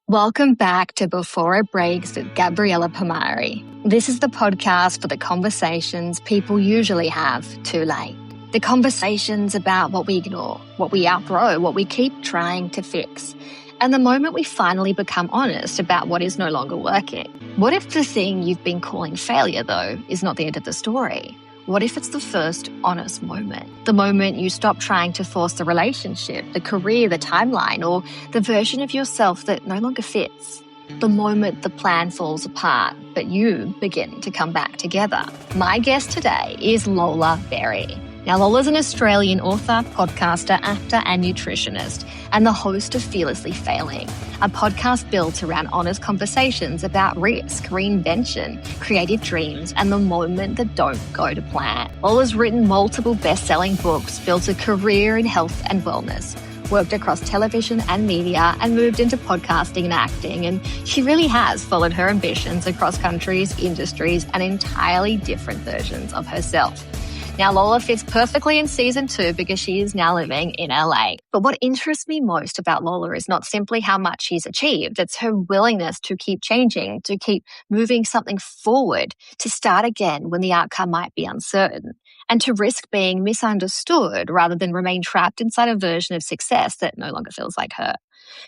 Welcome back to Before It Breaks with Gabriella Pomare. This is the podcast for the conversations people usually have too late. The conversations about what we ignore, what we outgrow, what we keep trying to fix. And the moment we finally become honest about what is no longer working. What if the thing you've been calling failure, though, is not the end of the story? What if it's the first honest moment? The moment you stop trying to force the relationship, the career, the timeline, or the version of yourself that no longer fits. The moment the plan falls apart, but you begin to come back together. My guest today is Lola Berry. Now, Lola's an Australian author, podcaster, actor, and nutritionist, and the host of Fearlessly Failing, a podcast built around honest conversations about risk, reinvention, creative dreams, and the moment that don't go to plan. Lola's written multiple best-selling books, built a career in health and wellness, worked across television and media, and moved into podcasting and acting. And she really has followed her ambitions across countries, industries, and entirely different versions of herself. Now, Lola fits perfectly in season 2 because she is now living in LA. But what interests me most about Lola is not simply how much she's achieved. It's her willingness to keep changing, to keep moving something forward, to start again when the outcome might be uncertain, and to risk being misunderstood rather than remain trapped inside a version of success that no longer feels like her.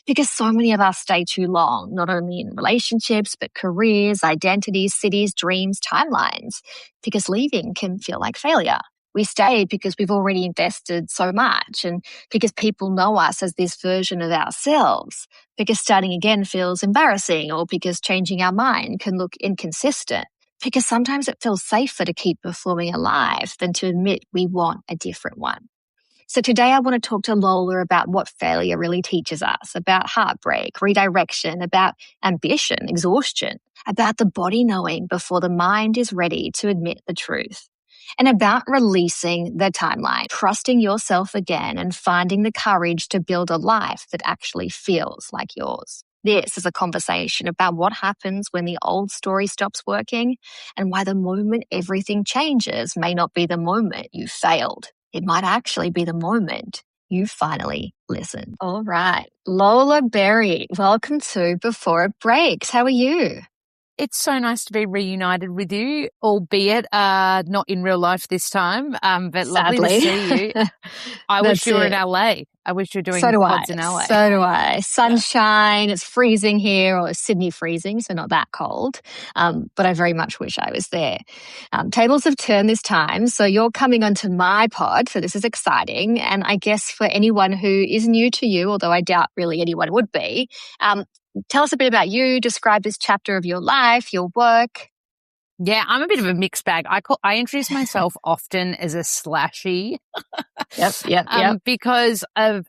Because so many of us stay too long, not only in relationships, but careers, identities, cities, dreams, timelines. Because leaving can feel like failure. We stay because we've already invested so much, and because people know us as this version of ourselves. Because starting again feels embarrassing, or because changing our mind can look inconsistent. Because sometimes it feels safer to keep performing a life than to admit we want a different one. So today I want to talk to Lola about what failure really teaches us, about heartbreak, redirection, about ambition, exhaustion, about the body knowing before the mind is ready to admit the truth, and about releasing the timeline, trusting yourself again and finding the courage to build a life that actually feels like yours. This is a conversation about what happens when the old story stops working and why the moment everything changes may not be the moment you failed. It might actually be the moment you finally listen. All right. Lola Berry, welcome to Before It Breaks. How are you? It's so nice to be reunited with you, albeit not in real life this time, but Sadly. lovely to see you. I wish you were in LA. I wish you were doing pods in LA. So do I. Sunshine, it's freezing here, or Sydney freezing, so not that cold. But I very much wish I was there. Tables have turned this time, so you're coming onto my pod, so this is exciting. And I guess for anyone who is new to you, although I doubt really anyone would be, tell us a bit about you, describe this chapter of your life, your work. Yeah, I'm a bit of a mixed bag. I introduce myself often as a slashy. Yep. Because of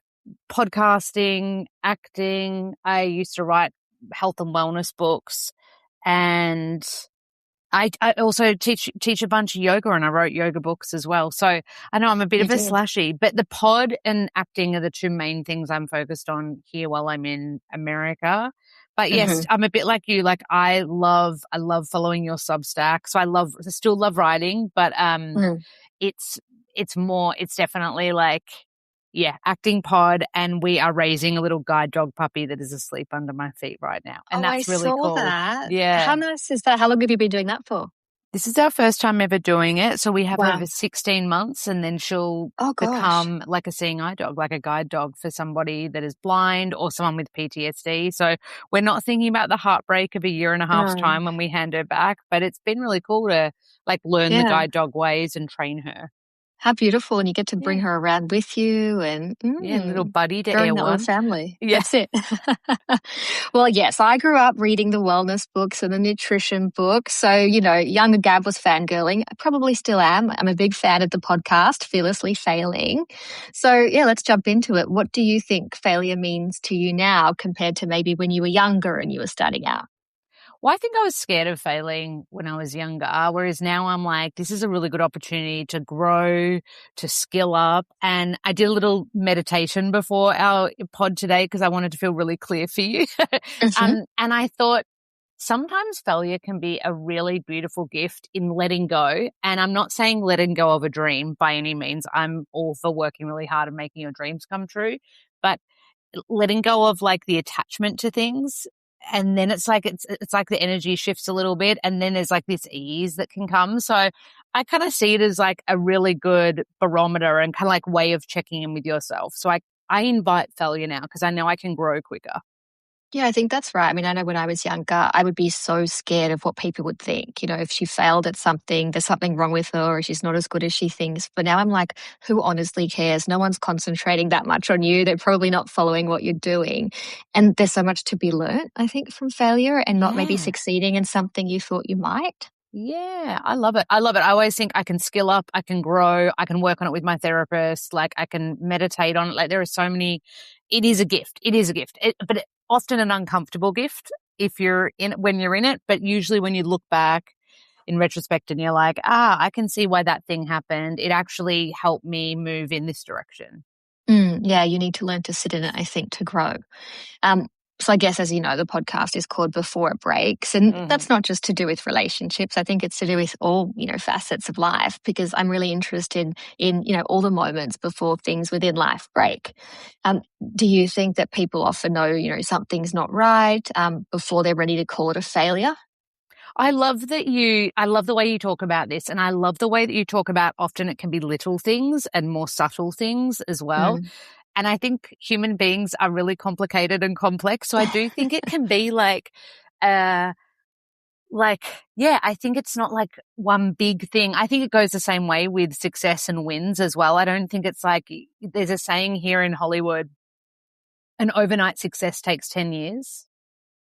podcasting, acting, I used to write health and wellness books, and I also teach a bunch of yoga, and I wrote yoga books as well. So I know I'm a bit of a slashy, but the pod and acting are the two main things I'm focused on here while I'm in America. But yes, I'm a bit like you. Like I love following your Substack. So I still love writing, but it's definitely like, yeah, acting pod, and we are raising a little guide dog puppy that is asleep under my feet right now. And that's really cool. That. Yeah. How nice is that? How long have you been doing that for? This is our first time ever doing it. So we have her for 16 months, and then she'll become like a seeing eye dog, like a guide dog for somebody that is blind or someone with PTSD. So we're not thinking about the heartbreak of a year and a half's time when we hand her back, but it's been really cool to like learn the guide dog ways and train her. How beautiful. And you get to bring her around with you and little buddy to growing air the one. whole family. Yeah. That's it. Well, yes, I grew up reading the wellness books and the nutrition books. So, younger Gab was fangirling. I probably still am. I'm a big fan of the podcast, Fearlessly Failing. So, yeah, let's jump into it. What do you think failure means to you now compared to maybe when you were younger and you were starting out? Well, I think I was scared of failing when I was younger, whereas now I'm like, this is a really good opportunity to grow, to skill up. And I did a little meditation before our pod today because I wanted to feel really clear for you. And I thought sometimes failure can be a really beautiful gift in letting go. And I'm not saying letting go of a dream by any means. I'm all for working really hard and making your dreams come true. But letting go of like the attachment to things. And then it's like the energy shifts a little bit, and then there's like this ease that can come. So I kind of see it as like a really good barometer and kind of like way of checking in with yourself. So I invite failure now because I know I can grow quicker. Yeah, I think that's right. I mean, I know when I was younger, I would be so scared of what people would think. You know, if she failed at something, there's something wrong with her or she's not as good as she thinks. But now I'm like, who honestly cares? No one's concentrating that much on you. They're probably not following what you're doing. And there's so much to be learnt, I think, from failure and not maybe Yeah. succeeding in something you thought you might. Yeah, I love it. I love it. I always think I can skill up, I can grow, I can work on it with my therapist, like I can meditate on it. Like there are so many, it is a gift. It is a gift, but often an uncomfortable gift if you're in when you're in it. But usually when you look back in retrospect and you're like, I can see why that thing happened. It actually helped me move in this direction. Yeah, you need to learn to sit in it, I think, to grow. Um, so I guess, as you know, the podcast is called Before It Breaks. And that's not just to do with relationships. I think it's to do with all, facets of life, because I'm really interested in, all the moments before things within life break. Do you think that people often know, something's not right before they're ready to call it a failure? I love the way you talk about this. And I love the way that you talk about often it can be little things and more subtle things as well. Mm. And I think human beings are really complicated and complex. So I do think it can be uh, I think it's not like one big thing. I think it goes the same way with success and wins as well. I don't think it's like there's a saying here in Hollywood, an overnight success takes 10 years.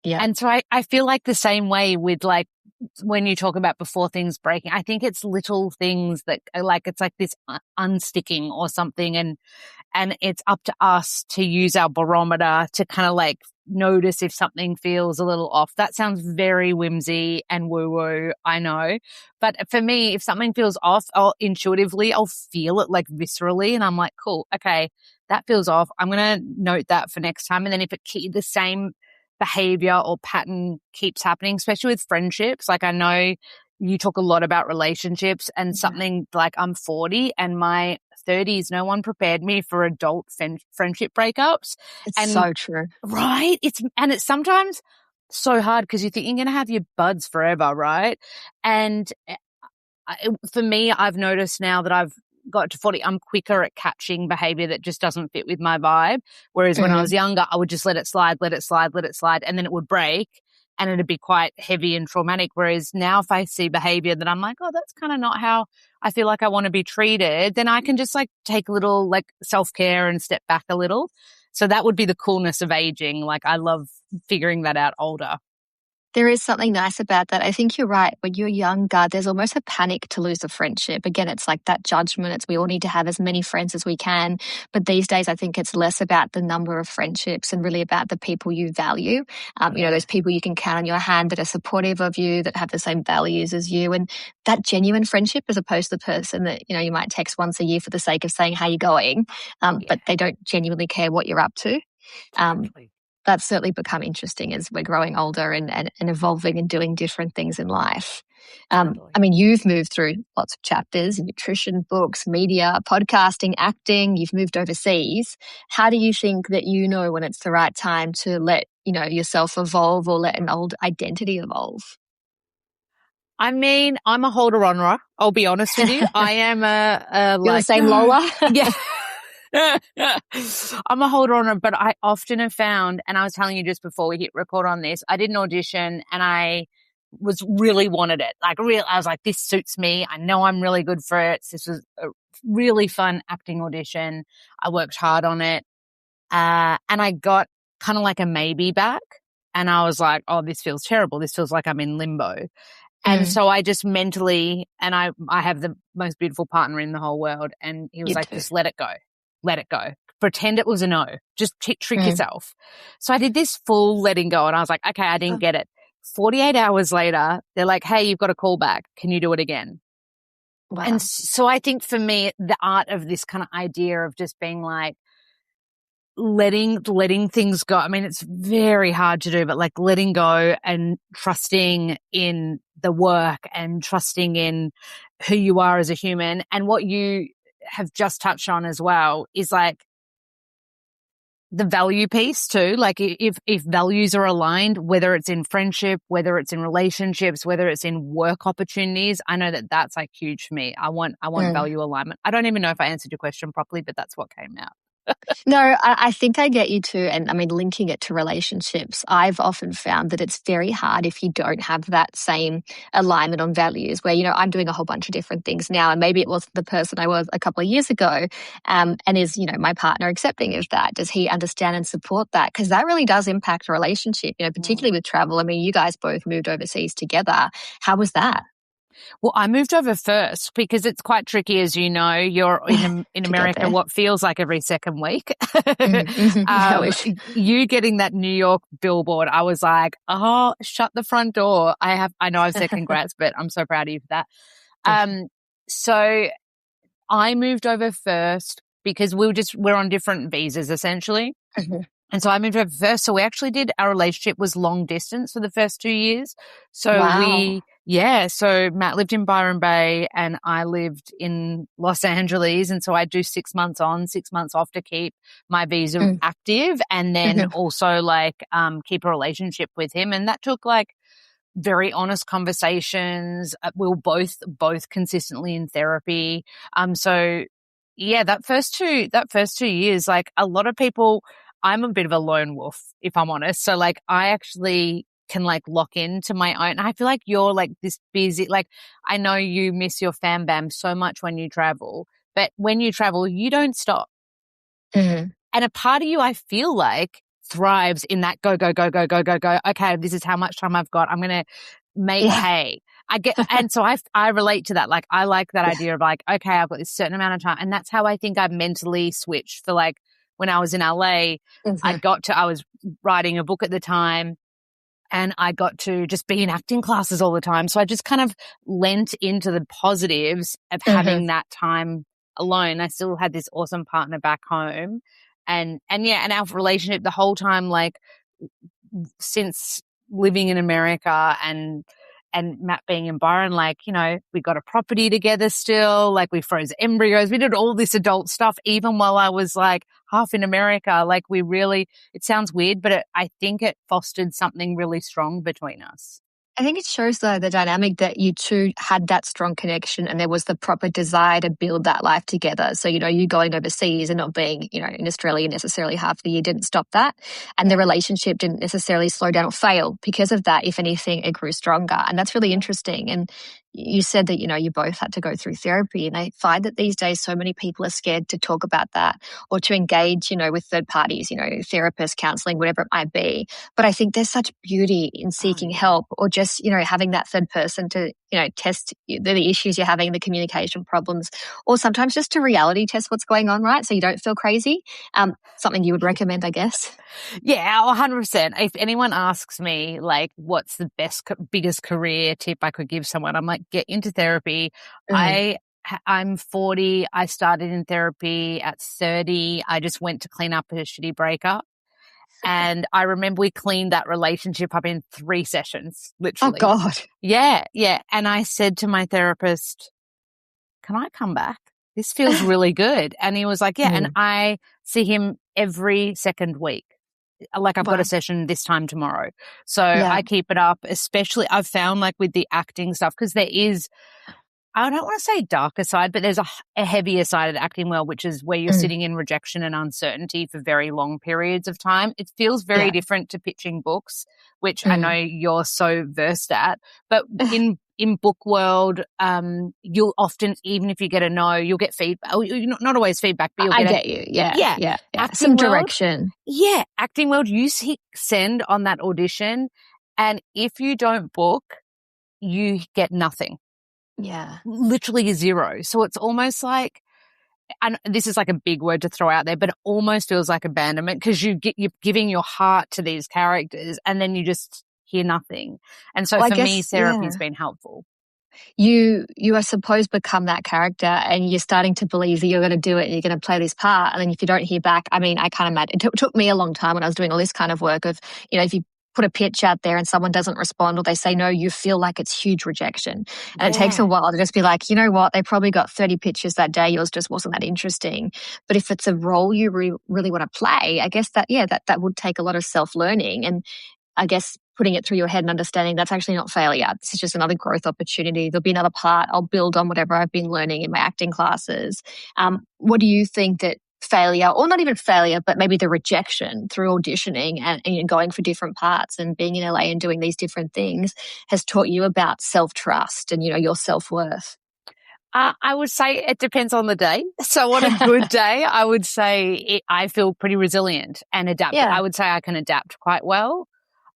Yeah. And so I feel like the same way with like when you talk about before things breaking, I think it's little things that like, it's like this unsticking or something. And it's up to us to use our barometer to kind of like notice if something feels a little off. That sounds very whimsy and woo woo, I know. But for me, if something feels off, I'll feel it like viscerally. And I'm like, cool, okay, that feels off. I'm going to note that for next time. And then if the same behavior or pattern keeps happening, especially with friendships, like I know you talk a lot about relationships and something like I'm 40 and my 30s, no one prepared me for adult friendship breakups. It's And so true. right. It's sometimes so hard because you think you're going to have your buds forever. Right. And for me, I've noticed now that I've got to 40, I'm quicker at catching behavior that just doesn't fit with my vibe. Whereas when I was younger, I would just let it slide, and then it would break and it'd be quite heavy and traumatic. Whereas now if I see behavior that I'm like, oh, that's kind of not how I feel like I want to be treated, then I can just like take a little like self-care and step back a little. So that would be the coolness of aging. Like I love figuring that out older. There is something nice about that. I think you're right. When you're younger, there's almost a panic to lose a friendship. Again, it's like that judgment. It's we all need to have as many friends as we can. But these days, I think it's less about the number of friendships and really about the people you value. Those people you can count on your hand that are supportive of you, that have the same values as you. And that genuine friendship, as opposed to the person that, you might text once a year for the sake of saying, how you going? But they don't genuinely care what you're up to. Totally. That's certainly become interesting as we're growing older and evolving and doing different things in life. Totally. I mean, you've moved through lots of chapters, nutrition, books, media, podcasting, acting. You've moved overseas. How do you think that you know when it's the right time to let, yourself evolve or let an old identity evolve? I mean, I'm a holder-honorer. I'll be honest with you. I am You're the same Lola? Yeah. I'm a holder on it, but I often have found, and I was telling you just before we hit record on this, I did an audition and I was really wanted it. I was like, this suits me. I know I'm really good for it. This was a really fun acting audition. I worked hard on it. And I got kind of like a maybe back. And I was like, oh, this feels terrible. This feels like I'm in limbo. And so I just mentally, and I have the most beautiful partner in the whole world. And he was like, just let it go. Let it go. Pretend it was a no. Just trick yourself. So I did this full letting go and I was like, okay, I didn't get it. 48 hours later, they're like, hey, you've got a call back. Can you do it again? Wow. And so I think for me, the art of this kind of idea of just being like, letting things go. I mean, it's very hard to do, but like letting go and trusting in the work and trusting in who you are as a human. And what you have just touched on as well is like the value piece too. Like if values are aligned, whether it's in friendship, whether it's in relationships, whether it's in work opportunities, I know that that's like huge for me. I want value alignment. I don't even know if I answered your question properly, but that's what came out. No, I think I get you too. And I mean, linking it to relationships, I've often found that it's very hard if you don't have that same alignment on values where, I'm doing a whole bunch of different things now. And maybe it wasn't the person I was a couple of years ago. And is, my partner accepting of that? Does he understand and support that? Because that really does impact a relationship, particularly with travel. I mean, you guys both moved overseas together. How was that? Well, I moved over first because it's quite tricky, as you know. You're in America what feels like every second week. You getting that New York billboard, I was like, oh, shut the front door. I know I've said congrats, but I'm so proud of you for that. So I moved over first because we're on different visas essentially. And so I moved over first. So we actually our relationship was long distance for the first 2 years. So so Matt lived in Byron Bay and I lived in Los Angeles. And so I do 6 months on, 6 months off to keep my visa active and then also keep a relationship with him. And that took very honest conversations. We were both consistently in therapy. So yeah, that first 2 years, a lot of people, I'm a bit of a lone wolf, if I'm honest. So I actually can lock into my own. I feel like you're this busy. I know you miss your fam bam so much when you travel, but when you travel, you don't stop. And a part of you, I feel thrives in that go, go, go, go, go, go, go. Okay, this is how much time I've got. I'm going to make hay. And so I relate to that. I like that idea of okay, I've got this certain amount of time. And that's how I think I mentally switched for when I was in LA, I was writing a book at the time and I got to just be in acting classes all the time. So I just kind of lent into the positives of having that time alone. I still had this awesome partner back home and our relationship the whole time, since living in America and Matt being in Byron, we got a property together still, we froze embryos. We did all this adult stuff even while I was half in America. It sounds weird, but I think it fostered something really strong between us. I think it shows the dynamic that you two had that strong connection and there was the proper desire to build that life together. So, you going overseas and not being, in Australia necessarily half the year didn't stop that. And the relationship didn't necessarily slow down or fail because of that. If anything, it grew stronger. And that's really interesting. And you said that, you both had to go through therapy. And I find that these days so many people are scared to talk about that or to engage, with third parties, therapists, counseling, whatever it might be. But I think there's such beauty in seeking help or just, having that third person to, test the issues you're having, the communication problems, or sometimes just to reality test what's going on, right? So you don't feel crazy. Something you would recommend, I guess. Yeah, 100%. If anyone asks me, what's the biggest career tip I could give someone, I'm get into therapy. I'm 40. I started in therapy at 30. I just went to clean up a shitty breakup. And I remember we cleaned that relationship up in 3 sessions, literally. Oh, God. Yeah. And I said to my therapist, can I come back? This feels really good. And he was like, yeah. And I see him every second week. I've got a session this time tomorrow. So I keep it up, especially I've found with the acting stuff, because there is, I don't want to say darker side, but there's a heavier side of the acting world, which is where you're sitting in rejection and uncertainty for very long periods of time. It feels very different to pitching books, which I know you're so versed at. But in book world, you'll often, even if you get a no, you'll get feedback. Not always feedback, but you'll get you. Yeah. Some direction. Yeah. Acting world, you hit send on that audition. And if you don't book, you get nothing. Yeah. Literally 0. So it's almost and this is a big word to throw out there, but it almost feels like abandonment because you're giving your heart to these characters and then you just hear nothing. And so for me, therapy's been helpful. You I suppose become that character and you're starting to believe that you're going to do it and you're going to play this part. And then if you don't hear back, I mean, I can't imagine. It took me a long time when I was doing all this kind of work of, if you put a pitch out there and someone doesn't respond or they say no, you feel like it's huge rejection. And it takes a while to just be like, you know what, they probably got 30 pitches that day. Yours just wasn't that interesting. But if it's a role you really want to play, I guess that would take a lot of self-learning. And I guess putting it through your head and understanding that's actually not failure. This is just another growth opportunity. There'll be another part. I'll build on whatever I've been learning in my acting classes. What do you think that failure, or not even failure, but maybe the rejection through auditioning and going for different parts and being in LA and doing these different things has taught you about self-trust and, your self-worth? I would say it depends on the day. So on a good day, I would say I feel pretty resilient and adapt. Yeah. I would say I can adapt quite well.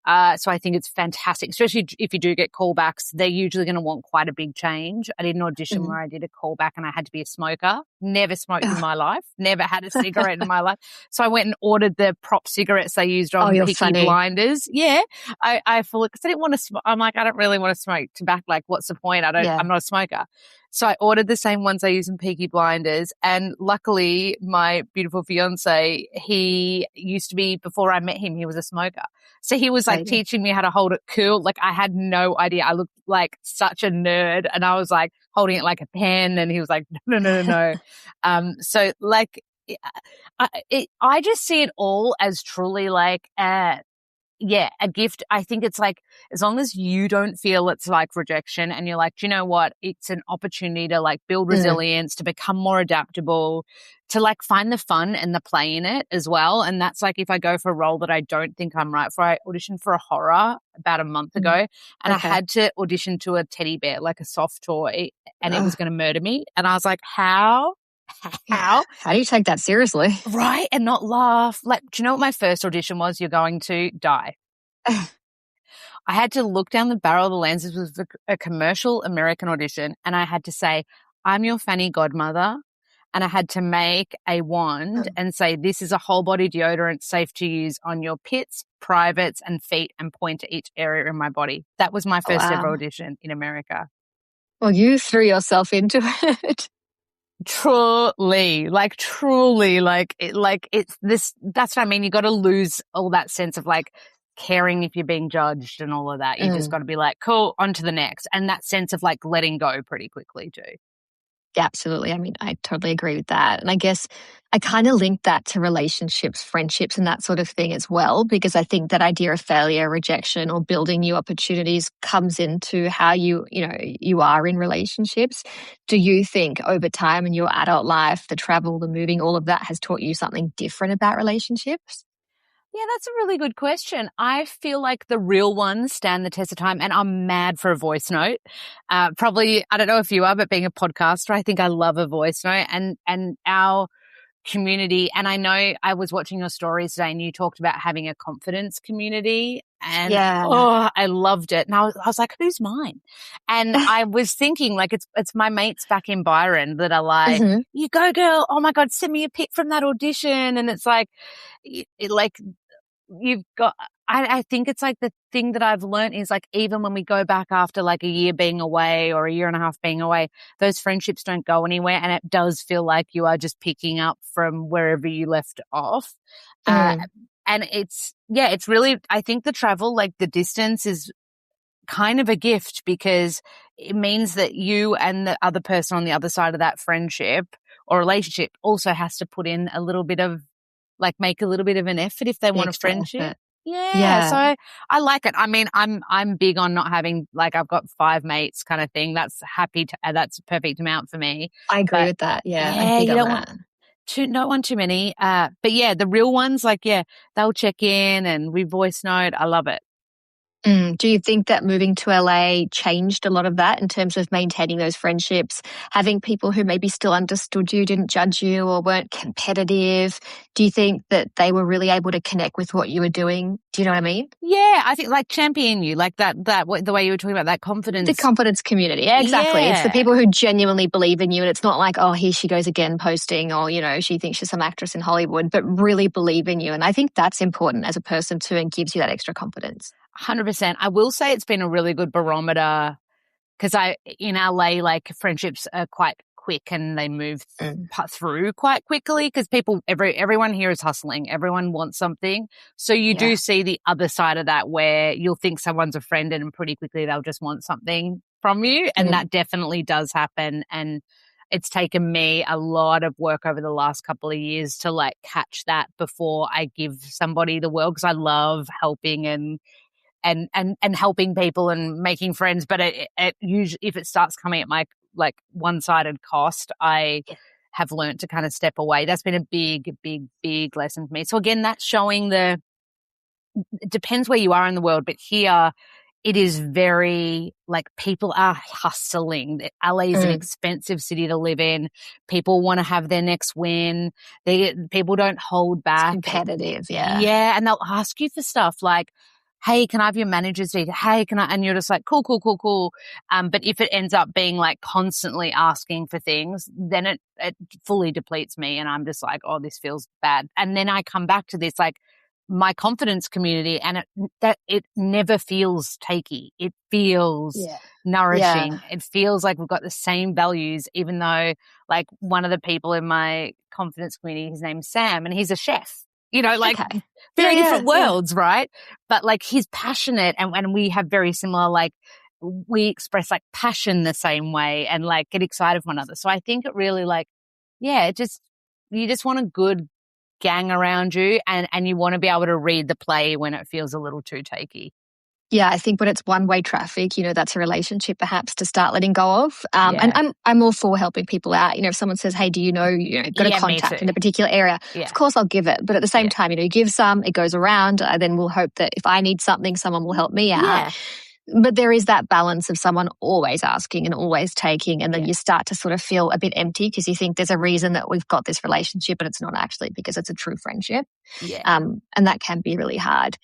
So I think it's fantastic, especially if you do get callbacks. They're usually going to want quite a big change. I did an audition where I did a callback and I had to be a smoker. Never smoked in my life. Never had a cigarette in my life. So I went and ordered the prop cigarettes they used on Peaky Blinders. Yeah. I fully, because I didn't want to smoke. I'm like, I don't really want to smoke tobacco. Like, what's the point? I'm not a smoker. So I ordered the same ones I use in Peaky Blinders. And luckily, my beautiful fiance, he used to be, before I met him, he was a smoker. So he was like teaching me how to hold it cool. Like I had no idea. I looked like such a nerd and I was like holding it like a pen and he was like, no. So like, I just see it all as truly like, a gift. I think it's like, as long as you don't feel it's like rejection and you're like, do you know what? It's an opportunity to like build resilience, to become more adaptable, to like find the fun and the play in it as well. And that's like, if I go for a role that I don't think I'm right for, I auditioned for a horror about a month ago and I had to audition to a teddy bear, like a soft toy, and it was going to murder me. And I was like, how do you take that seriously? Right. And not laugh. Like, do you know what my first audition was? You're going to die. I had to look down the barrel of the lenses. It was a commercial American audition. And I had to say, I'm your fanny godmother. And I had to make a wand and say, this is a whole body deodorant safe to use on your pits, privates and feet, and point to each area in my body. That was my first ever audition in America. Well, you threw yourself into it. Truly, it's this, that's what I mean. You got to lose all that sense of like caring if you're being judged and all of that. You just got to be like, cool, on to the next. And that sense of like letting go pretty quickly too. Yeah, absolutely. I mean, I totally agree with that. And I guess I kind of link that to relationships, friendships, and that sort of thing as well, because I think that idea of failure, rejection, or building new opportunities comes into how you are in relationships. Do you think over time in your adult life, the travel, the moving, all of that has taught you something different about relationships? Yeah, that's a really good question. I feel like the real ones stand the test of time, and I'm mad for a voice note. Probably, I don't know if you are, but being a podcaster, I think I love a voice note and our community. And I know I was watching your stories today and you talked about having a confidence community and I loved it. And I was like, who's mine? And I was thinking like, it's my mates back in Byron that are like, you go girl. Oh my God, send me a pic from that audition. And it's like, you've got, I think it's like the thing that I've learned is like, even when we go back after like a year being away or a year and a half being away, those friendships don't go anywhere. And it does feel like you are just picking up from wherever you left off. And it's really, I think the travel, like the distance is kind of a gift because it means that you and the other person on the other side of that friendship or relationship also has to put in a little bit of, like make a little bit of an effort if they want a friendship. Effort. Yeah. So I like it. I mean, I'm big on not having, like, I've got 5 mates kind of thing. That's that's a perfect amount for me. I agree with that. Yeah. I'm big on that. Don't want too many. But yeah, the real ones, like, yeah, they'll check in and we voice note. I love it. Do you think that moving to LA changed a lot of that in terms of maintaining those friendships, having people who maybe still understood you, didn't judge you or weren't competitive? Do you think that they were really able to connect with what you were doing? Do you know what I mean? Yeah, I think like champion you, like that the way you were talking about that confidence. The confidence community. Yeah, exactly. Yeah. It's the people who genuinely believe in you and it's not like, oh, here she goes again posting or, she thinks she's some actress in Hollywood, but really believe in you. And I think that's important as a person too and gives you that extra confidence. 100%. I will say it's been a really good barometer because in LA, like friendships are quite quick and they move Mm. through quite quickly because everyone here is hustling. Everyone wants something. So you do see the other side of that where you'll think someone's a friend and pretty quickly they'll just want something from you. And that definitely does happen. And it's taken me a lot of work over the last couple of years to like catch that before I give somebody the world, because I love helping and helping people and making friends. But it usually, if it starts coming at my like one-sided cost, I have learned to kind of step away. That's been a big, big, big lesson for me. So again, that's showing it depends where you are in the world, but here it is very like people are hustling. LA is an expensive city to live in. People want to have their next win. People don't hold back. It's competitive, yeah. Yeah, and they'll ask you for stuff like, hey, can I have your manager's details? Hey, can I? And you're just like, cool. But if it ends up being like constantly asking for things, then it fully depletes me. And I'm just like, oh, this feels bad. And then I come back to this, like my confidence community, and it never feels takey. It feels nourishing. Yeah. It feels like we've got the same values, even though like one of the people in my confidence community, his name's Sam, and he's a chef. You know, like very different worlds, right? But like he's passionate and we have very similar, like we express like passion the same way and like get excited for one another. So I think it really like, you just want a good gang around you and you want to be able to read the play when it feels a little too takey. Yeah, I think when it's one-way traffic, that's a relationship perhaps to start letting go of. And I'm all for helping people out. If someone says, hey, do you know, got a contact in a particular area, of course I'll give it. But at the same time, you give some, it goes around. Then we'll hope that if I need something, someone will help me out. Yeah. But there is that balance of someone always asking and always taking, and then you start to sort of feel a bit empty because you think there's a reason that we've got this relationship, but it's not actually because it's a true friendship. Yeah. And that can be really hard.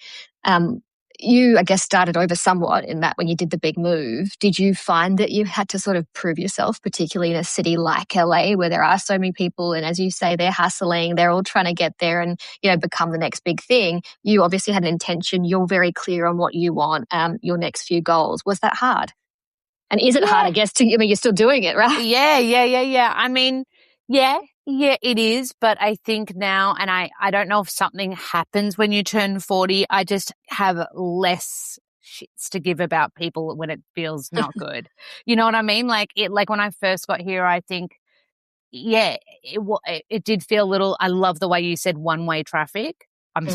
You, I guess, started over somewhat in that when you did the big move. Did you find that you had to sort of prove yourself, particularly in a city like LA where there are so many people and as you say, they're hustling, they're all trying to get there and, become the next big thing? You obviously had an intention. You're very clear on what you want, your next few goals. Was that hard? And is it hard, I guess, you're still doing it, right? Yeah. I mean, yeah, it is. But I think now, and I don't know if something happens when you turn 40, I just have less shits to give about people when it feels not good. You know what I mean? Like when I first got here, I think, it did feel a little, I love the way you said one-way traffic. I'm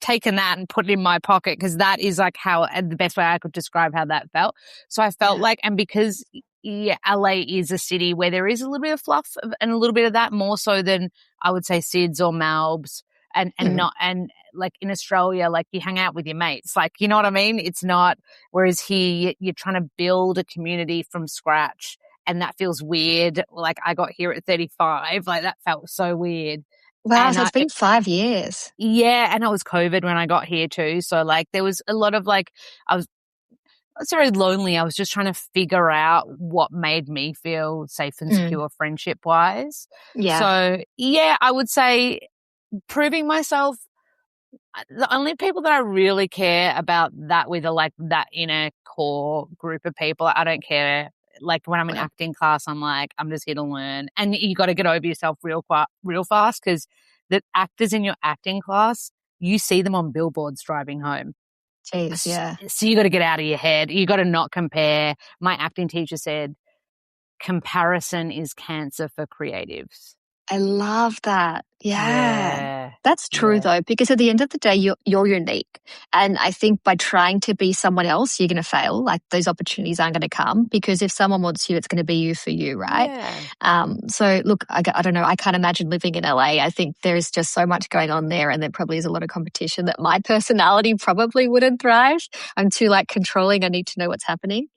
taken that and put it in my pocket because that is like how the best way I could describe how that felt. So I felt like, and because LA is a city where there is a little bit of fluff and a little bit of that more so than I would say Sid's or Malb's and not, and like in Australia, like you hang out with your mates, like, you know what I mean? It's not, whereas here you're trying to build a community from scratch and that feels weird. Like I got here at 35, like that felt so weird. Wow, and so it's been 5 years. Yeah, and it was COVID when I got here too. So like there was a lot of like, I was very lonely. I was just trying to figure out what made me feel safe and secure friendship-wise. Yeah. So yeah, I would say proving myself. The only people that I really care about that with are like that inner core group of people. I don't care. Like when I'm in acting class, I'm like, I'm just here to learn. And you got to get over yourself real fast because the actors in your acting class, you see them on billboards driving home. Jeez, yeah. So you got to get out of your head. You got to not compare. My acting teacher said, comparison is cancer for creatives. I love that. Yeah. That's true though, because at the end of the day, you're unique. And I think by trying to be someone else, you're going to fail. Like those opportunities aren't going to come because if someone wants you, it's going to be you for you, right? Yeah. So look, I don't know. I can't imagine living in LA. I think there's just so much going on there and there probably is a lot of competition that my personality probably wouldn't thrive. I'm too like controlling. I need to know what's happening.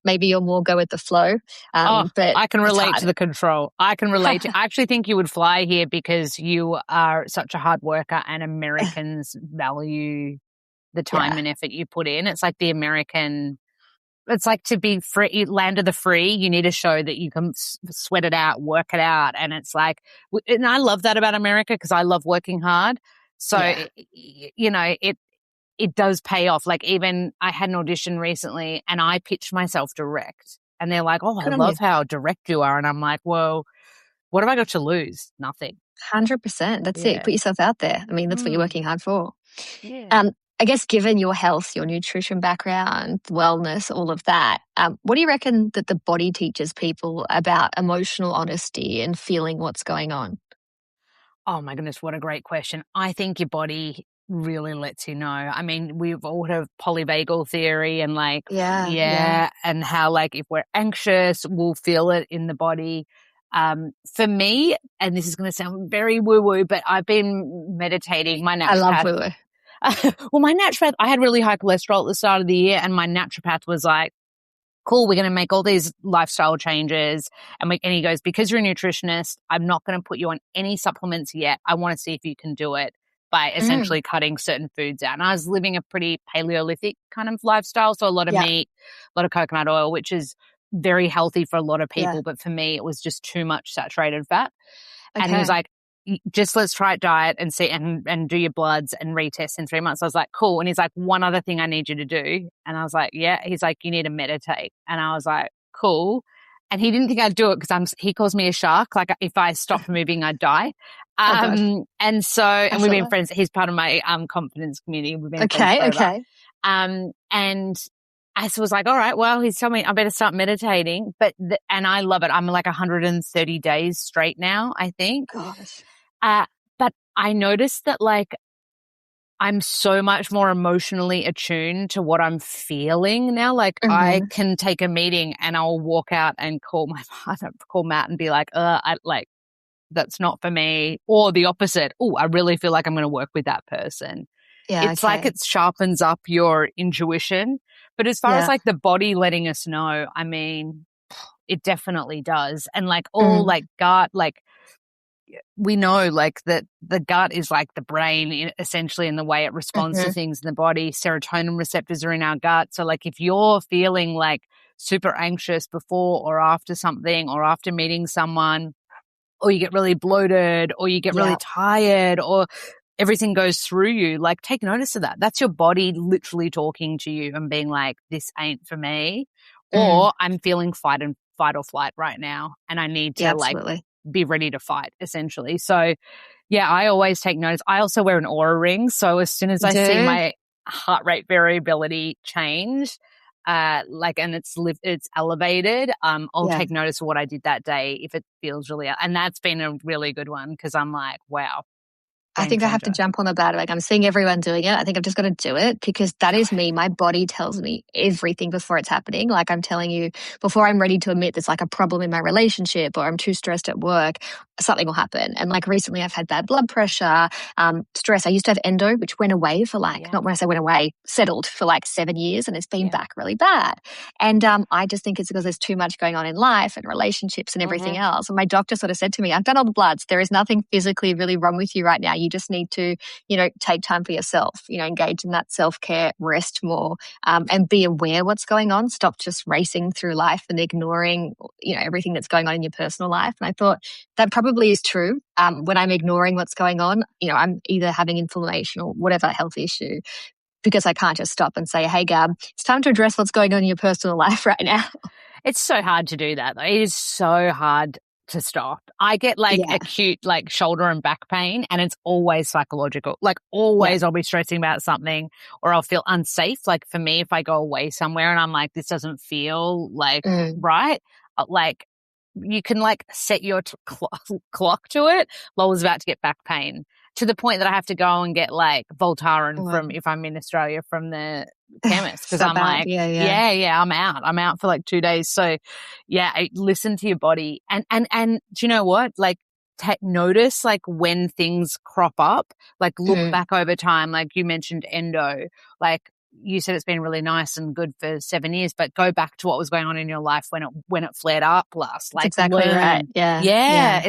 Maybe you're more go with the flow. But I can relate to the control. I can relate to, I actually think you would fly here because you are such a hard worker and Americans value the time and effort you put in. It's like the American, it's like to be free, land of the free, you need to show that you can sweat it out, work it out. And it's like, and I love that about America because I love working hard. So, it does pay off. Like even I had an audition recently and I pitched myself direct. And they're like, oh, I Good on you. love how direct you are. And I'm like, well, what have I got to lose? Nothing. 100%. That's Yeah. it. Put yourself out there. I mean, that's what you're working hard for. Yeah. I guess given your health, your nutrition background, wellness, all of that, what do you reckon that the body teaches people about emotional honesty and feeling what's going on? Oh my goodness, what a great question. I think your body really lets you know. I mean, we've all heard of polyvagal theory and like, Yeah. and how like if we're anxious, we'll feel it in the body. For me, and this is going to sound very woo-woo, but I've been meditating. My I love naturopath, woo-woo. well, my naturopath, I had really high cholesterol at the start of the year, and my naturopath was like, cool, we're going to make all these lifestyle changes. And he goes, because you're a nutritionist, I'm not going to put you on any supplements yet. I want to see if you can do it by essentially cutting certain foods out. And I was living a pretty Paleolithic kind of lifestyle. So a lot of meat, a lot of coconut oil, which is very healthy for a lot of people. But for me, it was just too much saturated fat. Okay. And he was like, just let's try it diet and see and do your bloods and retest in 3 months. I was like, cool. And he's like, one other thing I need you to do. And I was like, yeah. He's like, you need to meditate. And I was like, cool. And he didn't think I'd do it because he calls me a shark. Like if I stopped moving, I'd die. And so, and we've been friends. He's part of my confidence community. We've been friends forever. And I was like, all right, well, he's telling me I better start meditating. And I love it. I'm like 130 days straight now, I think. Gosh. But I noticed that like I'm so much more emotionally attuned to what I'm feeling now. Like I can take a meeting and I'll walk out and call my partner, call Matt and be like, that's not for me. Or the opposite. Oh, I really feel like I'm going to work with that person. Yeah, it's like it sharpens up your intuition. But as far as like the body letting us know, I mean, it definitely does. And like all like gut, like we know like that the gut is like the brain essentially in the way it responds to things in the body. Serotonin receptors are in our gut. So like if you're feeling like super anxious before or after something or after meeting someone, or you get really bloated or you get really tired or everything goes through you, like take notice of that. That's your body literally talking to you and being like, this ain't for me. Or I'm feeling fight or flight right now and I need to be ready to fight essentially. So yeah, I always take notice. I also wear an aura ring. So as soon as I see my heart rate variability change, and it's elevated, I'll take notice of what I did that day if it feels really, and that's been a really good one because I'm like, wow. I think I have to jump on the bandwagon. I'm seeing everyone doing it. I think I've just got to do it because that is me. My body tells me everything before it's happening. Like I'm telling you, before I'm ready to admit there's like a problem in my relationship or I'm too stressed at work, something will happen. And like recently I've had bad blood pressure, stress. I used to have endo, which went away for like, not when I say went away, settled for like 7 years and it's been back really bad. And I just think it's because there's too much going on in life and relationships and everything else. And my doctor sort of said to me, I've done all the bloods. There is nothing physically really wrong with you right now. You just need to, take time for yourself, engage in that self-care, rest more, and be aware what's going on. Stop just racing through life and ignoring, everything that's going on in your personal life. And I thought that probably is true. When I'm ignoring what's going on, I'm either having inflammation or whatever health issue because I can't just stop and say, hey, Gab, it's time to address what's going on in your personal life right now. It's so hard to do that, though. It is so hard to stop. I get like acute like shoulder and back pain and it's always psychological. Like always I'll be stressing about something or I'll feel unsafe. Like for me, if I go away somewhere and I'm like, this doesn't feel like right, like you can like set your clock to it. Lola's about to get back pain to the point that I have to go and get like Voltaren from, if I'm in Australia, from the chemist because I'm like, I'm out for like 2 days. So listen to your body and do you know what? Like notice like when things crop up, like look back over time. Like you mentioned endo, like you said it's been really nice and good for 7 years, but go back to what was going on in your life when it flared up last. Like that's exactly right. Yeah.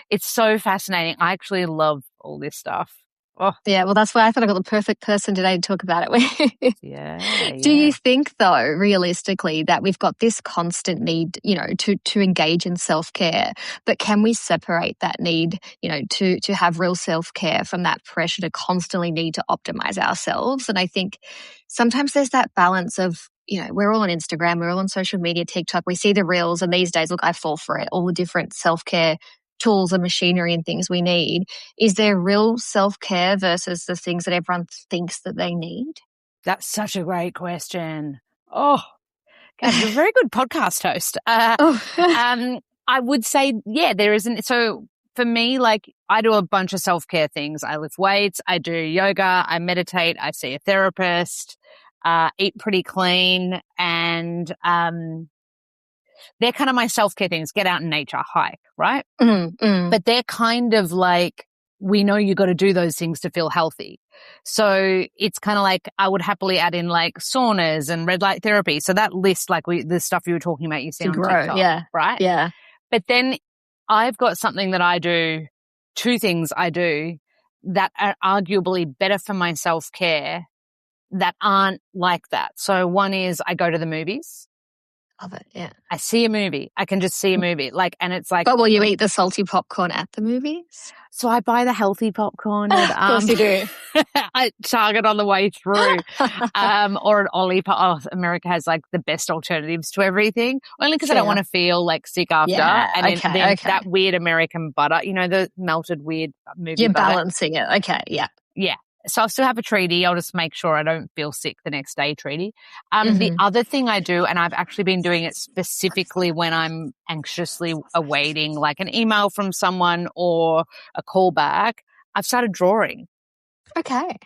It's so fascinating. I actually love all this stuff. Oh. Yeah, well, that's why I thought I got the perfect person today to talk about it with. Do you think, though, realistically, that we've got this constant need, to engage in self-care, but can we separate that need, to have real self-care from that pressure to constantly need to optimize ourselves? And I think sometimes there's that balance of we're all on Instagram, we're all on social media, TikTok, we see the reels, and these days, look, I fall for it, all the different self-care tools and machinery and things we need. Is there real self-care versus the things that everyone thinks that they need? That's such a great question. Oh, God, you're a very good podcast host. I would say, yeah, there isn't. So for me, like, I do a bunch of self-care things. I lift weights, I do yoga, I meditate, I see a therapist, eat pretty clean, and they're kind of my self-care things. Get out in nature, hike, right? But they're kind of like, we know you got to do those things to feel healthy. So it's kind of like I would happily add in like saunas and red light therapy. So that list, like the stuff you were talking about, you see on TikTok, right? Yeah. But then I've got something that I do, two things I do that are arguably better for my self-care that aren't like that. So one is I go to the movies. Love it, yeah. I see a movie. I can just see a movie. And it's like... But will you eat the salty popcorn at the movies? So I buy the healthy popcorn at... Of course you do. at Target on the way through. Or at Ollie. Oh, America has like the best alternatives to everything. Only because I don't want to feel like sick after. Yeah, and then that weird American butter, the melted weird movie You're butter. balancing it. Okay, yeah. Yeah. So I'll still have a treaty. I'll just make sure I don't feel sick the next day treaty. The other thing I do, and I've actually been doing it specifically when I'm anxiously awaiting like an email from someone or a call back, I've started drawing. Okay.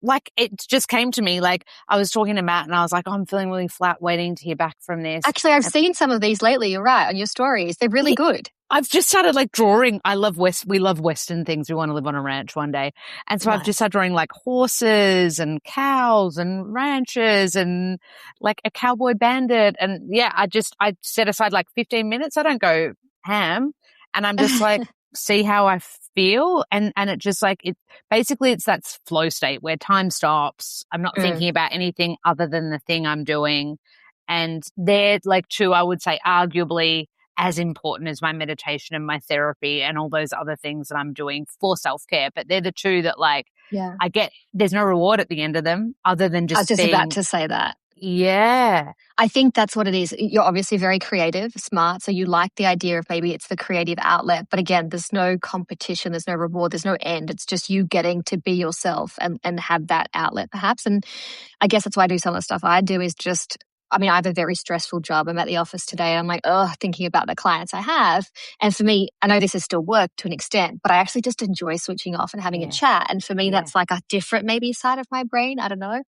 Like it just came to me, like I was talking to Matt and I was like, I'm feeling really flat waiting to hear back from this. Actually, I've seen some of these lately. You're right, on your stories. They're really good. I've just started like drawing. We love Western things. We want to live on a ranch one day. And so I've just started drawing like horses and cows and ranches and like a cowboy bandit. And yeah, I set aside like 15 minutes. I don't go ham, and I'm just like, see how I feel. And it just like, it's that flow state where time stops. I'm not thinking about anything other than the thing I'm doing. And they're like two, I would say arguably as important as my meditation and my therapy and all those other things that I'm doing for self-care. But they're the two that like, there's no reward at the end of them other than just I was just about to say that. Yeah. I think that's what it is. You're obviously very creative, smart. So you like the idea of maybe it's the creative outlet. But again, there's no competition, there's no reward, there's no end. It's just you getting to be yourself and have that outlet perhaps. And I guess that's why I do some of the stuff I do is just, I have a very stressful job. I'm at the office today. I'm like, thinking about the clients I have. And for me, I know this is still work to an extent, but I actually just enjoy switching off and having a chat. And for me, that's like a different maybe side of my brain. I don't know.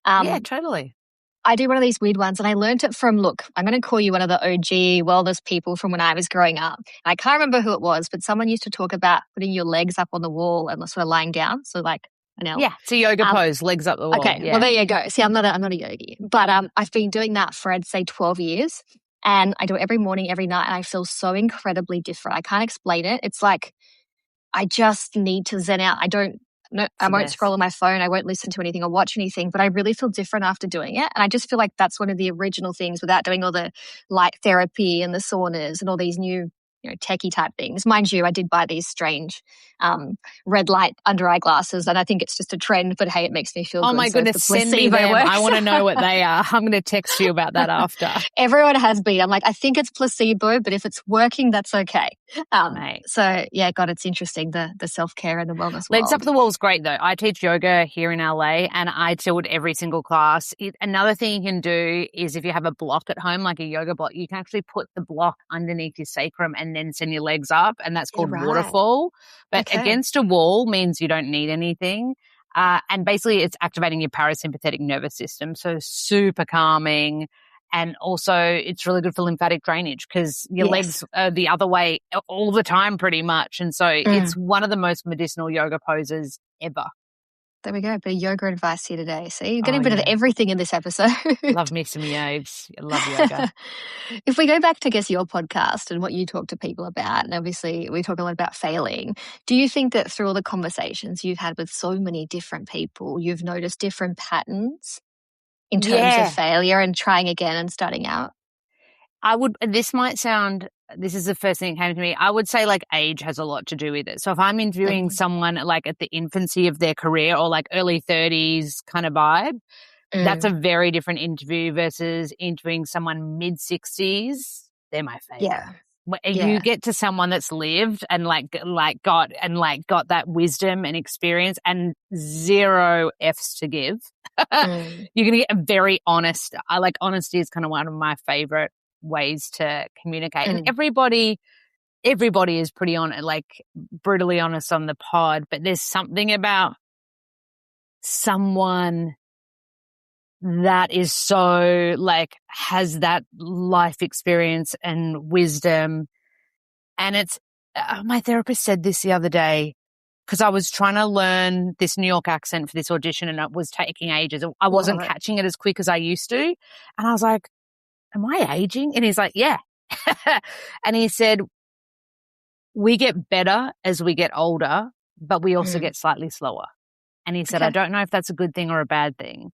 Yeah, totally. I do one of these weird ones and I learned it from, look, I'm going to call you one of the OG wellness people from when I was growing up. I can't remember who it was, but someone used to talk about putting your legs up on the wall and sort of lying down. So like, yeah, it's a yoga pose, legs up the wall. Okay, well, there you go. See, I'm not a yogi, but I've been doing that for, I'd say, 12 years, and I do it every morning, every night, and I feel so incredibly different. I can't explain it. It's like I just need to zen out. I won't scroll on my phone. I won't listen to anything or watch anything, but I really feel different after doing it. And I just feel like that's one of the original things without doing all the light therapy and the saunas and all these new techie type things. Mind you, I did buy these strange red light under eye glasses, and I think it's just a trend, but hey, it makes me feel good. Oh my goodness, send me them. I want to know what they are. I'm going to text you about that after. Everyone has been. I'm like, I think it's placebo, but if it's working, that's okay. So yeah, God, it's interesting, the self-care and the wellness Legs world. up the wall is great though. I teach yoga here in LA and I do it every single class. Another thing you can do is if you have a block at home, like a yoga block, you can actually put the block underneath your sacrum and then send your legs up, and that's called waterfall. But against a wall means you don't need anything. And basically it's activating your parasympathetic nervous system. So super calming. And also it's really good for lymphatic drainage because your legs are the other way all the time pretty much. And so it's one of the most medicinal yoga poses ever. There we go. A bit of yoga advice here today. See, you're getting a bit of everything in this episode. Love me some yogs. I love yoga. If we go back to, I guess, your podcast and what you talk to people about, and obviously we talk a lot about failing, do you think that through all the conversations you've had with so many different people, you've noticed different patterns in terms of failure and trying again and starting out? This is the first thing that came to me. I would say like age has a lot to do with it. So if I'm interviewing someone like at the infancy of their career or like early 30s kind of vibe, That's a very different interview versus interviewing someone mid-60s. They're my favorite. Yeah. You get to someone that's lived and got that wisdom and experience and zero F's to give. You're going to get a very honest. Honesty is kind of one of my favorite ways to communicate. And everybody is pretty brutally honest on the pod, but there's something about someone that is so has that life experience and wisdom. And it's, my therapist said this the other day, because I was trying to learn this New York accent for this audition and it was taking ages. I wasn't catching it as quick as I used to. And I was like, am I aging? And he's like, yeah. And he said, we get better as we get older, but we also get slightly slower. And he said, I don't know if that's a good thing or a bad thing.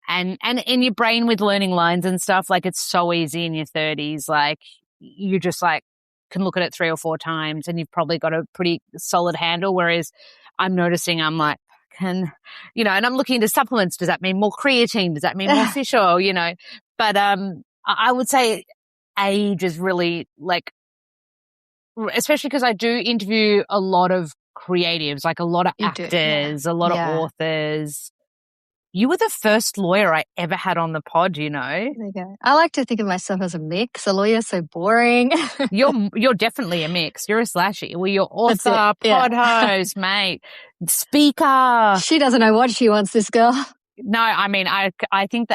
And in your brain with learning lines and stuff, it's so easy in your 30s. You just can look at it 3 or 4 times and you've probably got a pretty solid handle. Whereas I'm noticing and I'm looking into supplements. Does that mean more creatine? Does that mean more fish oil? But I would say age is really especially because I do interview a lot of creatives, a lot of actors, a lot of authors. You were the first lawyer I ever had on the pod, There you go. I like to think of myself as a mix. A lawyer's so boring. You're definitely a mix. You're a slashy. Well, you're author, pod host, mate, speaker. She doesn't know what she wants, this girl. No, I mean, I think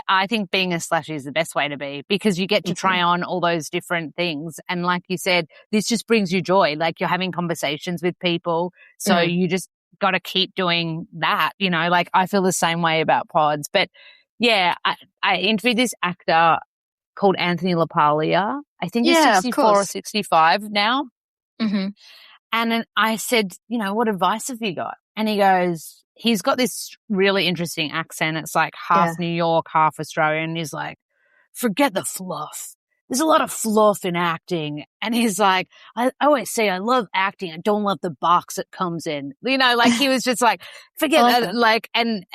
being a slashy is the best way to be because you get to try on all those different things. And like you said, this just brings you joy. You're having conversations with people. So you just got to keep doing that, I feel the same way about pods. But yeah, I interviewed this actor called Anthony LaPaglia. I think he's 64 or 65 now. Mm-hmm. And then I said, what advice have you got? And he goes, he's got this really interesting accent. It's half New York, half Australian. He's like, forget the fluff. There's a lot of fluff in acting. And he's like, I always say I love acting. I don't love the box it comes in. He was just forget that. And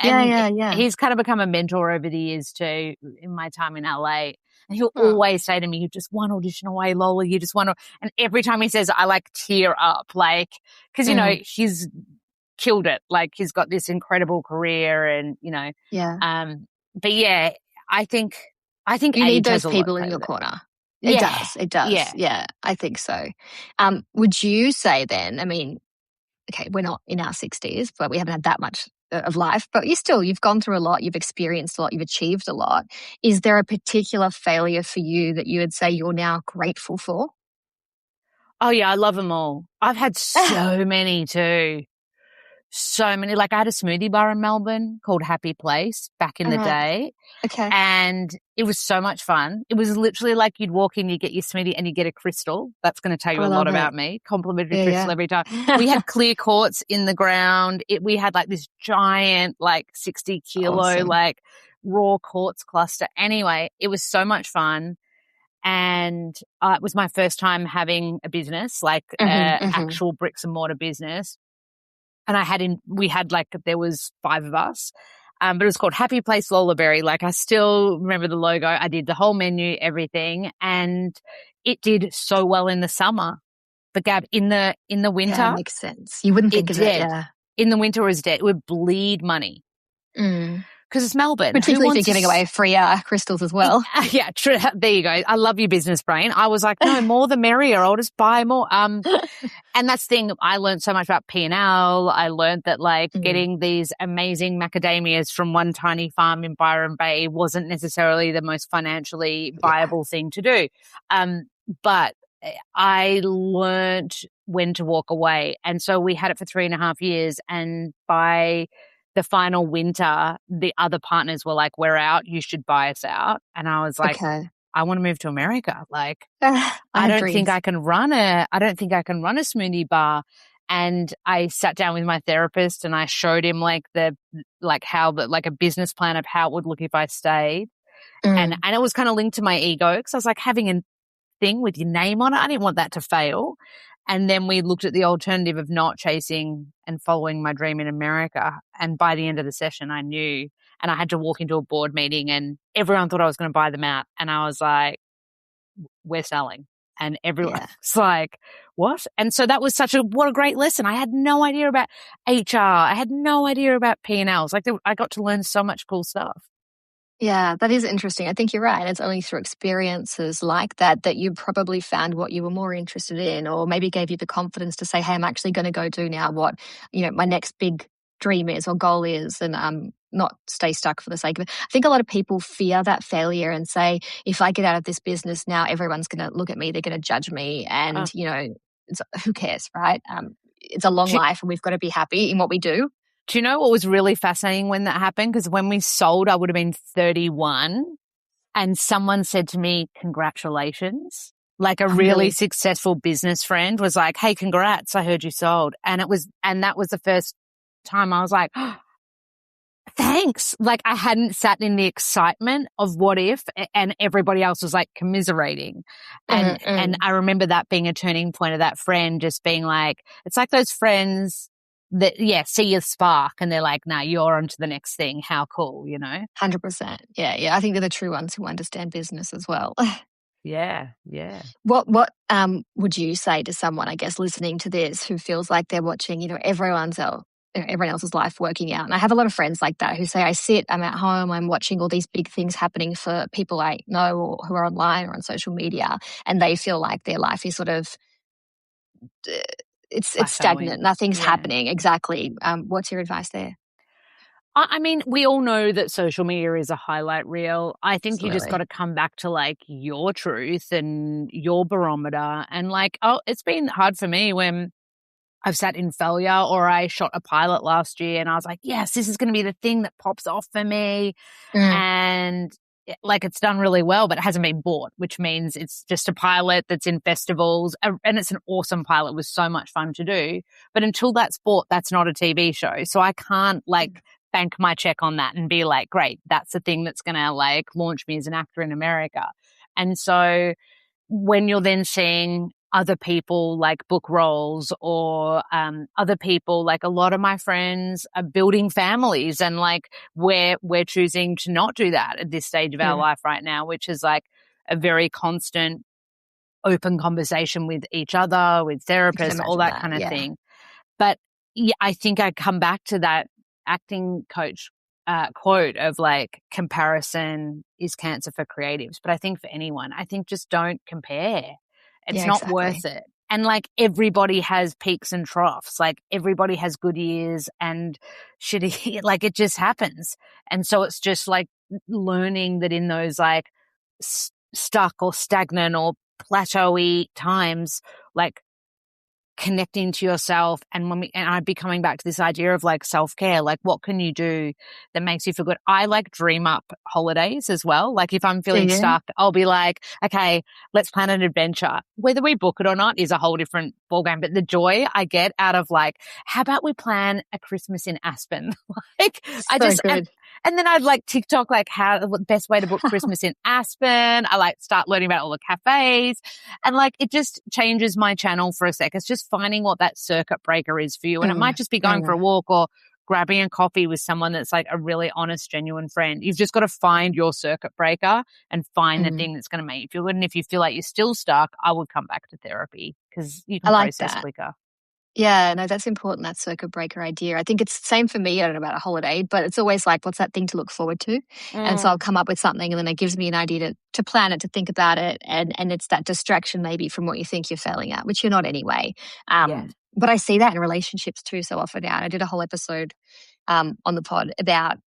he's kind of become a mentor over the years too in my time in LA. And he'll always say to me, you just one audition away, Lola. You just one. And every time he says, I tear up, because, he's killed it. He's got this incredible career and, but yeah, I think you need those people in your corner. It does. Yeah, I think so. Would you say then, okay, we're not in our 60s, but we haven't had that much of life, but you've gone through a lot, you've experienced a lot, you've achieved a lot. Is there a particular failure for you that you would say you're now grateful for? Oh yeah, I love them all. I've had so many too. So many. I had a smoothie bar in Melbourne called Happy Place back in the day. Okay. And it was so much fun. It was literally you'd walk in, you get your smoothie and you get a crystal. That's going to tell you a lot about me. Complimentary crystal every time. We had clear quartz in the ground. We had this giant 60 kilo raw quartz cluster. Anyway, it was so much fun. And it was my first time having a business, actual bricks and mortar business. And there was 5 of us, but it was called Happy Place Lola Berry. I still remember the logo. I did the whole menu, everything, and it did so well in the summer. But Gab, in the winter, yeah, makes sense. You wouldn't think of it. Yeah. In the winter, it was dead. It would bleed money. Because it's Melbourne. Particularly if you're giving away free crystals as well. Yeah, true. There you go. I love your business brain. I was like, no, more the merrier. I'll just buy more. And that's the thing. I learned so much about P&L. I learned that getting these amazing macadamias from one tiny farm in Byron Bay wasn't necessarily the most financially viable thing to do. But I learned when to walk away. And so we had it for 3.5 years. And by the final winter, the other partners were like, we're out, you should buy us out. And I was like, I want to move to America. I don't think I can run a smoothie bar. And I sat down with my therapist and I showed him a business plan of how it would look if I stayed. And it was kind of linked to my ego because I was having a thing with your name on it. I didn't want that to fail. And then we looked at the alternative of not chasing and following my dream in America. And by the end of the session, I knew. and I had to walk into a board meeting and everyone thought I was going to buy them out. And I was like, we're selling. And everyone was like, what? And so that was what a great lesson. I had no idea about HR. I had no idea about P&Ls. Like I got to learn so much cool stuff. Yeah, that is interesting. I think you're right. It's only through experiences like that you probably found what you were more interested in, or maybe gave you the confidence to say, hey, I'm actually going to go do now what, my next big dream is or goal is, and not stay stuck for the sake of it. I think a lot of people fear that failure and say, if I get out of this business now, everyone's going to look at me, they're going to judge me. And, who cares, right? It's a long life and we've got to be happy in what we do. Do you know what was really fascinating when that happened? Because when we sold, I would have been 31 and someone said to me, congratulations. Like a really successful business friend was like, hey, congrats, I heard you sold. And that was the first time I was like, oh, thanks. Like I hadn't sat in the excitement of what if, and everybody else was like commiserating. And I remember that being a turning point of that friend just being like, it's like those friends that, see your spark and they're like, nah, you're on to the next thing. How cool, 100%. Yeah. I think they're the true ones who understand business as well. Yeah. What would you say to someone, I guess, listening to this who feels like they're watching, everyone else's life working out? And I have a lot of friends like that who say, I'm at home, I'm watching all these big things happening for people I know or who are online or on social media, and they feel like their life is sort of it's stagnant, nothing's happening. Exactly. What's your advice there? I mean, we all know that social media is a highlight reel. I think Absolutely. You just got to come back to like your truth and your barometer. And like, it's been hard for me when I've sat in failure, or I shot a pilot last year and I was like, yes, this is going to be the thing that pops off for me. And it's done really well, but it hasn't been bought, which means it's just a pilot that's in festivals, and it's an awesome pilot with so much fun to do. But until that's bought, that's not a TV show. So I can't bank my check on that and be like, great, that's the thing that's going to launch me as an actor in America. And so when you're then seeing other people book roles, or other people, a lot of my friends are building families, and we're choosing to not do that at this stage of our life right now, which is a very constant open conversation with each other, with therapists, all that kind of thing. But I think I come back to that acting coach quote of comparison is cancer for creatives. But I think for anyone, I think just don't compare. It's not worth it. And everybody has peaks and troughs. Everybody has good years and shitty, it just happens. And so it's just learning that in those stuck or stagnant or plateau-y times, connecting to yourself. And I'd be coming back to this idea of self-care, what can you do that makes you feel good? I dream up holidays as well. If I'm feeling stuck, I'll be like, okay, let's plan an adventure. Whether we book it or not is a whole different ballgame. But the joy I get out of how about we plan a Christmas in Aspen? And then I'd TikTok, how the best way to book Christmas in Aspen. I start learning about all the cafes, and it just changes my channel for a sec. It's just finding what that circuit breaker is for you. And it might just be going for a walk or grabbing a coffee with someone that's a really honest, genuine friend. You've just got to find your circuit breaker and find the thing that's going to make you feel good. And if you feel like you're still stuck, I would come back to therapy because you can process quicker. Yeah, no, that's important, that circuit breaker idea. I think it's the same for me. I don't know about a holiday, but it's always what's that thing to look forward to? And so I'll come up with something, and then it gives me an idea to plan it, to think about it. And it's that distraction maybe from what you think you're failing at, which you're not anyway. But I see that in relationships too so often now. And I did a whole episode on the pod about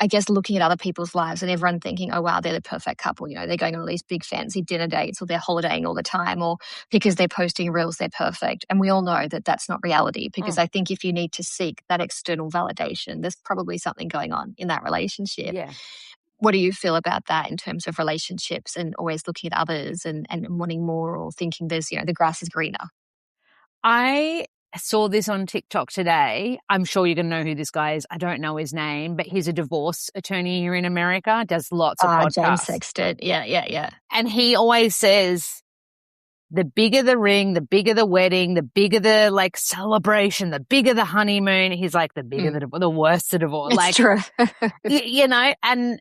I guess looking at other people's lives and everyone thinking, oh, wow, they're the perfect couple. They're going on all these big fancy dinner dates, or they're holidaying all the time, or because they're posting reels, they're perfect. And we all know that that's not reality, because I think if you need to seek that external validation, there's probably something going on in that relationship. Yeah. What do you feel about that in terms of relationships and always looking at others and wanting more, or thinking there's, the grass is greener? I saw this on TikTok today. I'm sure you're going to know who this guy is. I don't know his name, but he's a divorce attorney here in America, does lots of podcasts. James Sexton. Yeah. And he always says, the bigger the ring, the bigger the wedding, the bigger the like celebration, the bigger the honeymoon. He's like, the bigger the worse the divorce. It's like, true. you know, and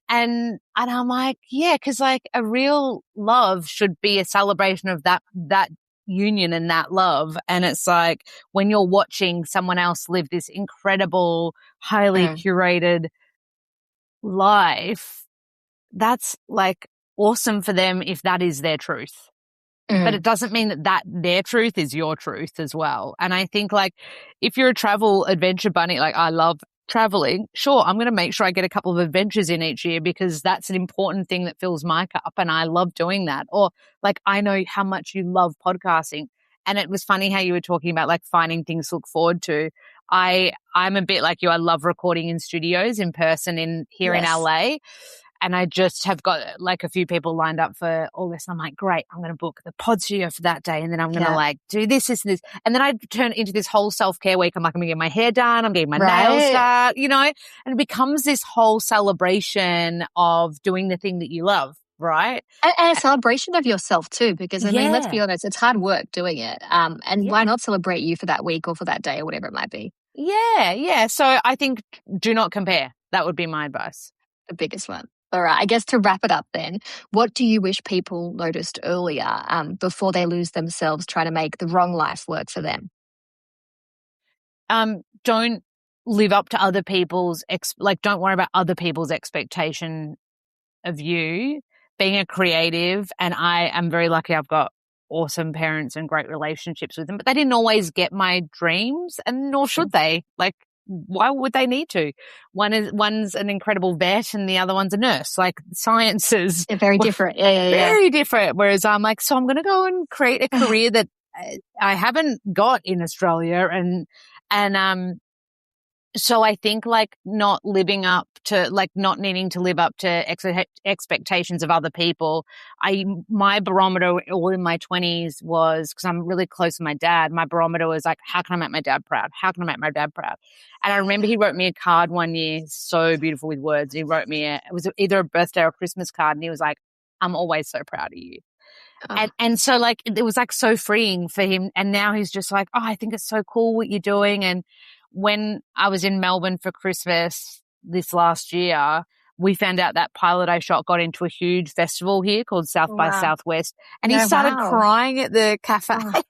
I'm like, yeah, cause like a real love should be a celebration of that union and that love. And it's like when you're watching someone else live this incredible, highly curated life, that's like awesome for them if that is their truth. But it doesn't mean that their truth is your truth as well. And I think like if you're a travel adventure bunny, like I love traveling, sure, I'm going to make sure I get a couple of adventures in each year because that's an important thing that fills my cup and I love doing that. Or like I know how much you love podcasting. And it was funny how you were talking about like finding things to look forward to. I'm a bit like you. I love recording in studios in person here in LA. And I just have got like a few people lined up for August. I'm like, great, I'm going to book the pod studio for that day. And then I'm going to like do this, this, and this. And then I turn into this whole self-care week. I'm like, I'm going to get my hair done. I'm getting my nails done, you know, and it becomes this whole celebration of doing the thing that you love. Right. And a celebration of yourself too, because I mean, let's be honest, it's hard work doing it. And why not celebrate you for that week or for that day or whatever it might be? Yeah. Yeah. So I think do not compare. That would be my advice. The biggest one. All right. I guess to wrap it up then, what do you wish people noticed earlier before they lose themselves trying to make the wrong life work for them? Don't live up to other people's, don't worry about other people's expectation of you. Being a creative, and I am very lucky I've got awesome parents and great relationships with them, but they didn't always get my dreams, and nor should they. Like, why would they need to? One's an incredible vet and the other one's a nurse. Like sciences. They're very different. Very different. Whereas I'm like, so I'm going to go and create a career that I haven't got in Australia. And so I think like not living up to, like not needing to live up to expectations of other people. My barometer all in my 20s was, because I'm really close to my dad, my barometer was like, how can I make my dad proud? How can I make my dad proud? And I remember he wrote me a card one year, so beautiful with words. He wrote me it was either a birthday or a Christmas card. And he was like, I'm always so proud of you. And so like, it was like so freeing for him. And now he's just like, oh, I think it's so cool what you're doing. And when I was in Melbourne for Christmas this last year, we found out that pilot I shot got into a huge festival here called South by Southwest. And he started crying at the cafe. Oh.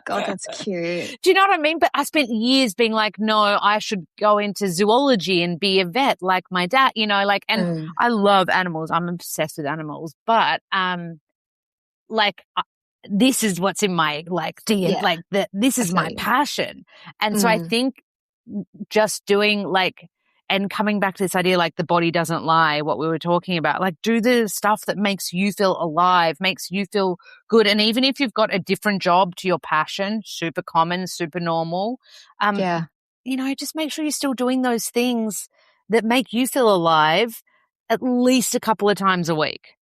God, that's cute. Do you know what I mean? But I spent years being like, no, I should go into zoology and be a vet like my dad, you know, like, and I love animals. I'm obsessed with animals. But, this is what's in my DNA, this is my passion. And so I think just doing and coming back to this idea, like the body doesn't lie, what we were talking about, like do the stuff that makes you feel alive, makes you feel good. And even if you've got a different job to your passion, super common, super normal, you know, just make sure you're still doing those things that make you feel alive at least a couple of times a week.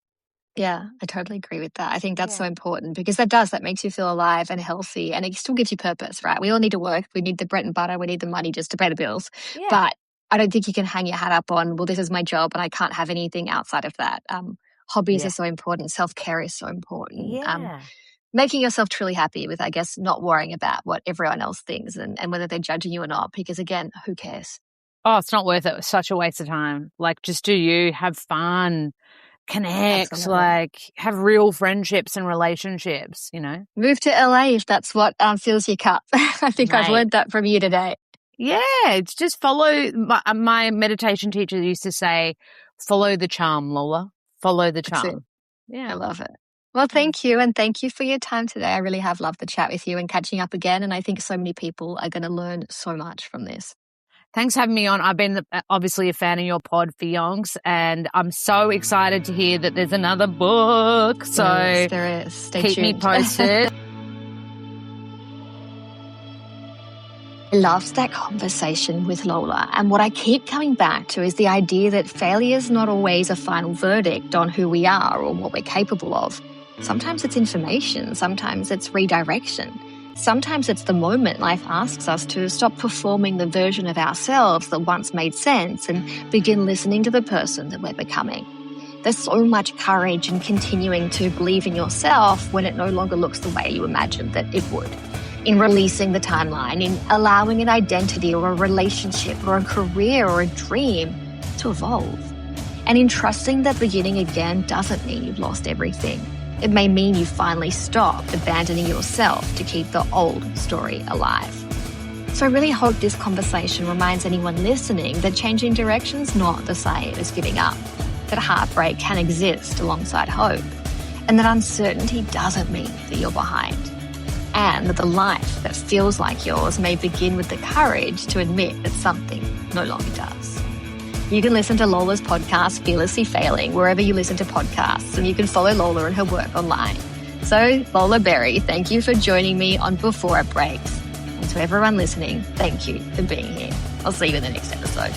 Yeah, I totally agree with that. I think that's so important because that makes you feel alive and healthy, and it still gives you purpose, right? We all need to work. We need the bread and butter. We need the money just to pay the bills. Yeah. But I don't think you can hang your hat up on, well, this is my job and I can't have anything outside of that. Hobbies are so important. Self-care is so important. Yeah. Making yourself truly happy with, I guess, not worrying about what everyone else thinks and whether they're judging you or not, because again, who cares? Oh, it's not worth it. It's such a waste of time. Like, just do you, have fun, connect, have real friendships and relationships, you know. Move to LA if that's what fills your cup. I think I've learned that from you today. Yeah, it's just follow. My meditation teacher used to say, follow the charm, Lola. Follow the charm. Yeah. I love it. Well, thank you. And thank you for your time today. I really have loved the chat with you and catching up again. And I think so many people are going to learn so much from this. Thanks for having me on. I've been obviously a fan of your pod for yonks, and I'm so excited to hear that there's another book. So there is. Stay tuned. Keep me posted. I loved that conversation with Lola. And what I keep coming back to is the idea that failure is not always a final verdict on who we are or what we're capable of. Sometimes it's information. Sometimes it's redirection. Sometimes it's the moment life asks us to stop performing the version of ourselves that once made sense and begin listening to the person that we're becoming. There's so much courage in continuing to believe in yourself when it no longer looks the way you imagined that it would. In releasing the timeline, in allowing an identity or a relationship or a career or a dream to evolve. And in trusting that beginning again doesn't mean you've lost everything. It may mean you finally stopped abandoning yourself to keep the old story alive. So I really hope this conversation reminds anyone listening that changing direction's not the same as giving up, that heartbreak can exist alongside hope, and that uncertainty doesn't mean that you're behind, and that the life that feels like yours may begin with the courage to admit that something no longer does. You can listen to Lola's podcast, Fearlessly Failing, wherever you listen to podcasts, and you can follow Lola and her work online. So, Lola Berry, thank you for joining me on Before It Breaks. And to everyone listening, thank you for being here. I'll see you in the next episode.